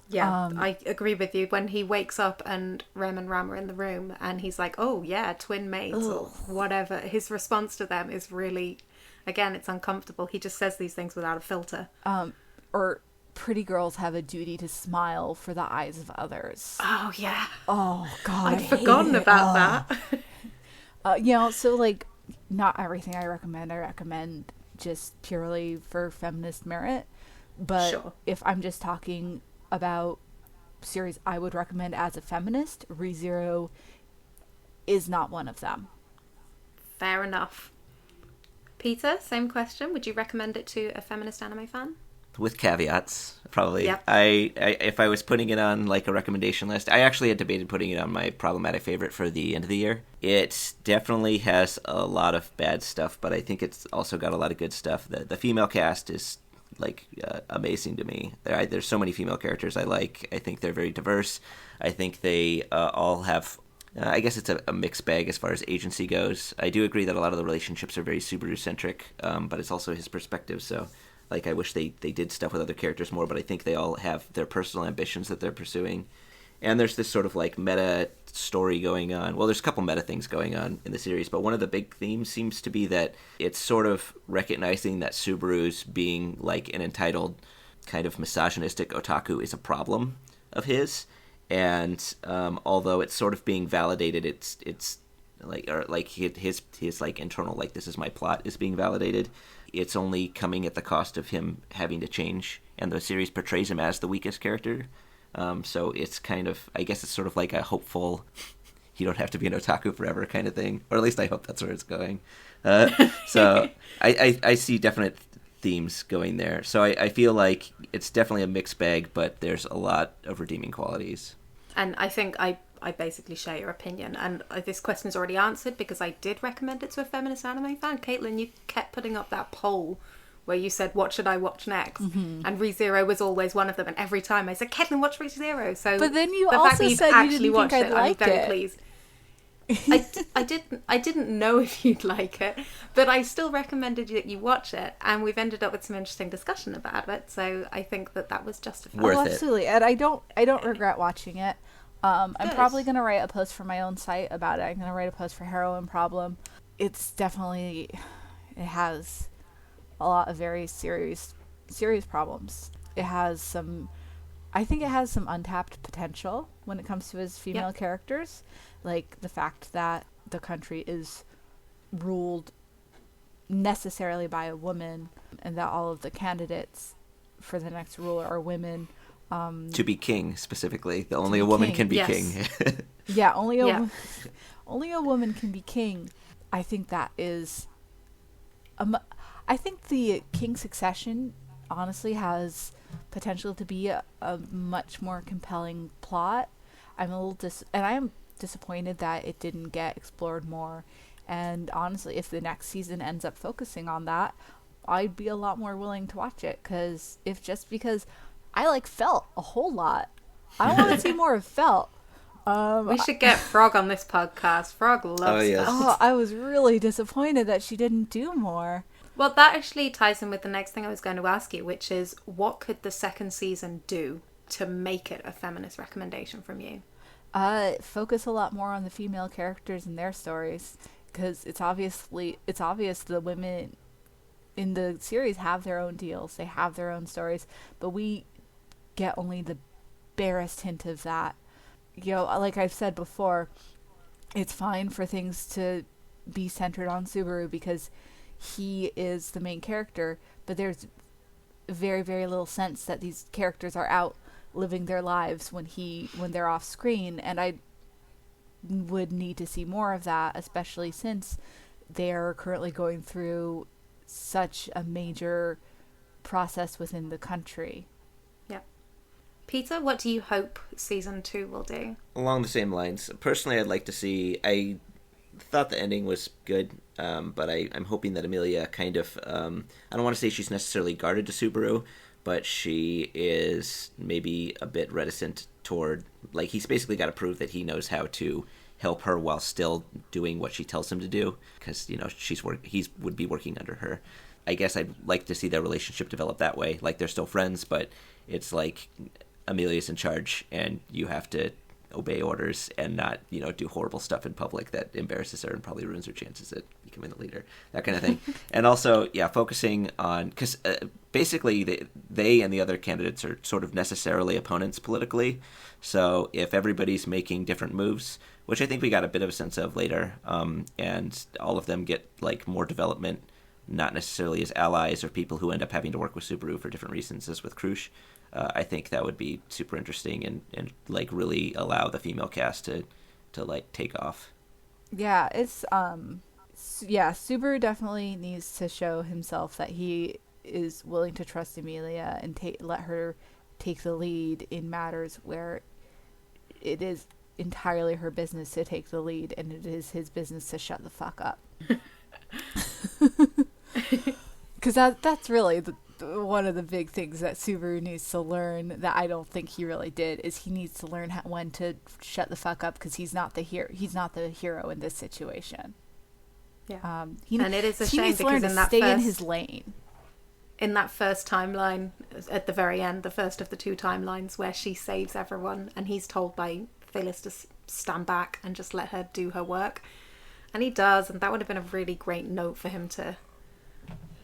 Yeah, I agree with you. When he wakes up and Rem and Ram are in the room and he's like, oh yeah, twin mates or whatever, his response to them is really, again, it's uncomfortable. He just says these things without a filter. Or pretty girls have a duty to smile for the eyes of others. Oh yeah. Oh God, I'd forgotten about that. So like, not everything I recommend just purely for feminist merit. But sure. If I'm just talking about series I would recommend as a feminist, ReZero is not one of them. Fair enough. Peter, same question. Would you recommend it to a feminist anime fan? With caveats, probably. Yep. If I was putting it on like a recommendation list, I actually had debated putting it on my problematic favorite for the end of the year. It definitely has a lot of bad stuff, but I think it's also got a lot of good stuff. The female cast is like amazing to me. There's so many female characters I like. I think they're very diverse. I think they all have... I guess it's a mixed bag as far as agency goes. I do agree that a lot of the relationships are very Subaru-centric, but it's also his perspective, so... Like, I wish they did stuff with other characters more, but I think they all have their personal ambitions that they're pursuing. And there's this sort of, like, meta story going on. Well, there's a couple meta things going on in the series, but one of the big themes seems to be that it's sort of recognizing that Subaru's being, like, an entitled, kind of misogynistic otaku is a problem of his. And although it's sort of being validated, it's like, or like his like internal, like, this is my plot is being validated. It's only coming at the cost of him having to change, and the series portrays him as the weakest character. So it's kind of, I guess it's sort of like a hopeful, you don't have to be an otaku forever kind of thing, or at least I hope that's where it's going. So I see definite themes going there. So I feel like it's definitely a mixed bag, but there's a lot of redeeming qualities. And I think I basically share your opinion, and this question is already answered because I did recommend it to a feminist anime fan. Caitlin, you kept putting up that poll where you said, what should I watch next? Mm-hmm. And ReZero was always one of them, and every time I said, Caitlin, watch ReZero. So but then you the also fact that said actually you didn't watched think I'd like I'm very it. pleased. I didn't know if you'd like it, but I still recommended that you watch it, and we've ended up with some interesting discussion about it. So I think that was justified. Worth it. Absolutely, and I don't regret watching it. I'm Good. probably gonna write a post for my own site about it. I'm gonna write a post for Heroine Problem. It's definitely, it has a lot of very serious problems. It has some, I think it has some untapped potential when it comes to his female characters, like the fact that the country is ruled necessarily by a woman, and that all of the candidates for the next ruler are women. To be king, specifically. Only a woman can be king. Yeah, only a woman can be king. I think that is... I think the king succession, honestly, has potential to be a much more compelling plot. I'm a little and I am disappointed that it didn't get explored more. And honestly, if the next season ends up focusing on that, I'd be a lot more willing to watch it. Because I like Felt a whole lot. I want to see more of Felt. We should get Frog on this podcast. Frog loves yes. Felt. Oh, I was really disappointed that she didn't do more. Well, that actually ties in with the next thing I was going to ask you, which is what could the second season do to make it a feminist recommendation from you? Focus a lot more on the female characters and their stories, because it's obvious the women in the series have their own deals, they have their own stories, but we get only the barest hint of that. Like I've said before, it's fine for things to be centered on Subaru because he is the main character, but there's very, very little sense that these characters are out living their lives when they're off screen, and I would need to see more of that, especially since they're currently going through such a major process within the country. Yeah. Peter, what do you hope season 2 will do? Along the same lines. Personally, I'd like to see... I thought the ending was good, but I'm hoping that Amelia kind of... I don't want to say she's necessarily guarded to Subaru, but she is maybe a bit reticent toward... Like, he's basically got to prove that he knows how to help her while still doing what she tells him to do, because, he would be working under her. I guess I'd like to see their relationship develop that way. Like, they're still friends, but it's like Amelia's in charge, and you have to obey orders and not, do horrible stuff in public that embarrasses her and probably ruins her chances at becoming the leader, that kind of thing. And also, focusing on, because basically they and the other candidates are sort of necessarily opponents politically. So if everybody's making different moves, which I think we got a bit of a sense of later, and all of them get like more development, not necessarily as allies or people who end up having to work with Subaru for different reasons, as with Krush. I think that would be super interesting and like really allow the female cast to like take off. Yeah, it's Subaru definitely needs to show himself that he is willing to trust Emilia and let her take the lead in matters where it is entirely her business to take the lead, and it is his business to shut the fuck up. Because that's really one of the big things that Subaru needs to learn, that I don't think he really did, is he needs to learn when to shut the fuck up, because he's not the hero in this situation. Yeah. And it is a shame needs to because learn to stay in his lane. In that first timeline, at the very end, the first of the two timelines where she saves everyone, and he's told by Phyllis to stand back and just let her do her work, and he does, and that would have been a really great note for him to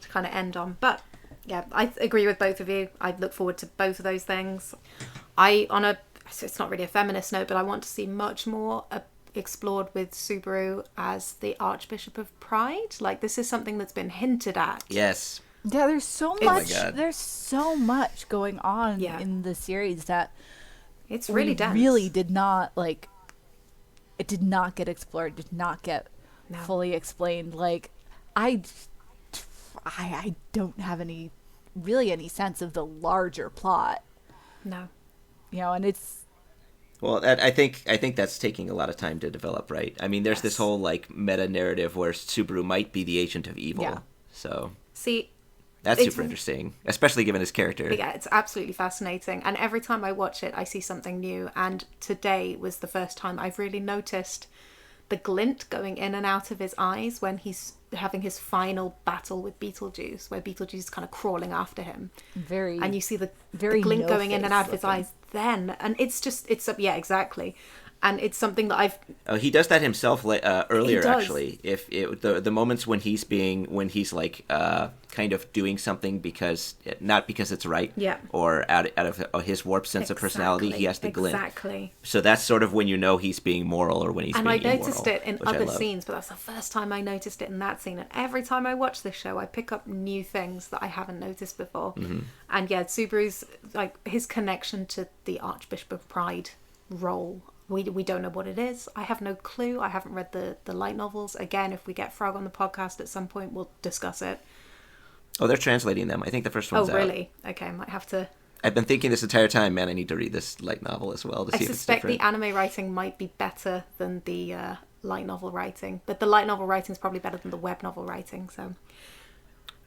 kind of end on. But yeah, I agree with both of you. I look forward to both of those things. It's not really a feminist note, but I want to see much more explored with Subaru as the Archbishop of Pride. Like, this is something that's been hinted at. Yes. Yeah, there's so much. There's so much going on in the series that it's really dense. Really did not like. It did not get explored. Did not get fully explained. Like, I don't have any sense of the larger plot. No. And it's... Well, I think that's taking a lot of time to develop, right? I mean, there's this whole, like, meta-narrative where Subaru might be the agent of evil. Yeah. So... See... That's super interesting, especially given his character. Yeah, it's absolutely fascinating. And every time I watch it, I see something new. And today was the first time I've really noticed the glint going in and out of his eyes when he's having his final battle with Beetlejuice, where Beetlejuice is kind of crawling after him. And you see the glint going in and out of his eyes then. And it's yeah, exactly. And it's something that I've... Oh, he does that himself earlier, actually. If the moments when he's like kind of doing something not because it's right, or out of his warped sense of personality, he has to glint. Exactly. So that's sort of when you know he's being moral or when he's being immoral. And I noticed it in other scenes, but that's the first time I noticed it in that scene. And every time I watch this show, I pick up new things that I haven't noticed before. Mm-hmm. And yeah, Subaru's, like, his connection to the Archbishop of Pride role, we don't know what it is. I have no clue. I haven't read the light novels. Again, if we get Frog on the podcast at some point, we'll discuss it. Oh, they're translating them. I think the first one's out. Oh, really? Okay, I might have to... I've been thinking this entire time, man, I need to read this light novel as well to see if it's different. I suspect the anime writing might be better than the light novel writing. But the light novel writing is probably better than the web novel writing, so...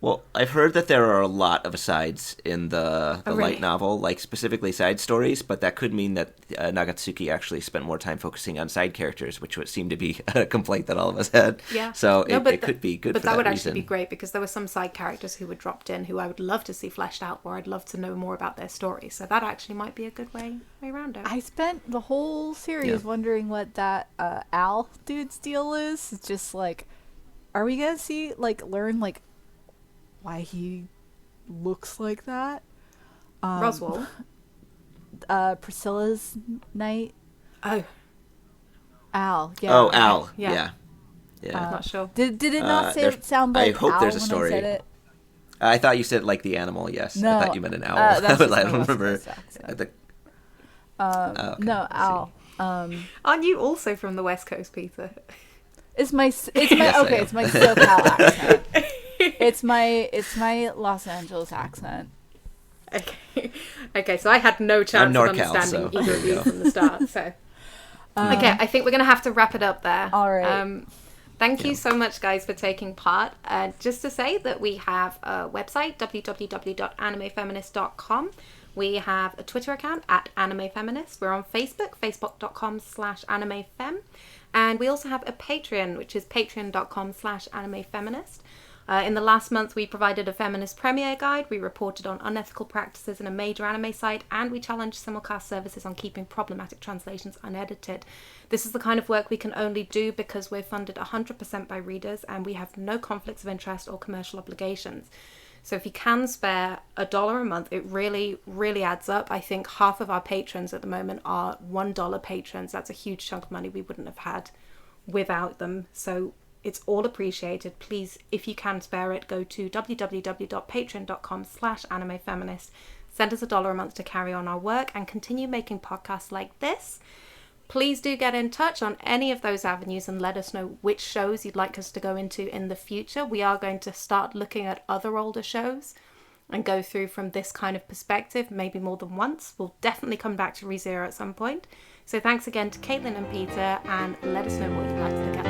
Well, I've heard that there are a lot of asides in the really? light novel, like specifically side stories, but that could mean that Nagatsuki actually spent more time focusing on side characters, which would seem to be a complaint that all of us had. Yeah. So it could be good for that reason. But that would actually be great, because there were some side characters who were dropped in who I would love to see fleshed out, or I'd love to know more about their story. So that actually might be a good way around it. I spent the whole series wondering what that Al dude's deal is. It's just like, are we going to see, like, learn, like, why he looks like that? Roswell? Priscilla's knight. Oh. Al, yeah. Oh, Al, yeah. I'm not sure. Did it not sound like I hope Al there's a when story. I said it? I thought you said like the animal, yes. No, I thought you meant an owl. That's I don't remember. Okay. No, Al. Aren't you also from the West Coast, Peter? It's my Yes, okay, it's my SoCal accent. It's my Los Angeles accent. Okay, so I had no chance of understanding either of you from the start. So, okay, I think we're going to have to wrap it up there. All right. Thank you so much, guys, for taking part. Just to say that we have a website, www.animefeminist.com. We have a Twitter account @AnimeFeminist. We're on Facebook, facebook.com/AnimeFem. And we also have a Patreon, which is patreon.com/AnimeFeminist. In the last month, we provided a feminist premiere guide, we reported on unethical practices in a major anime site, and we challenged simulcast services on keeping problematic translations unedited. This is the kind of work we can only do because we're funded 100% by readers, and we have no conflicts of interest or commercial obligations. So if you can spare $1 a month, it really, really adds up. I think half of our patrons at the moment are $1 patrons. That's a huge chunk of money we wouldn't have had without them. So it's all appreciated. Please, if you can spare it, go to www.patreon.com/animefeminist. Send us $1 a month to carry on our work and continue making podcasts like this. Please do get in touch on any of those avenues and let us know which shows you'd like us to go into in the future. We are going to start looking at other older shows and go through from this kind of perspective, maybe more than once. We'll definitely come back to rezero at some point. So thanks again to Caitlin and Peter, and let us know what you'd like to look at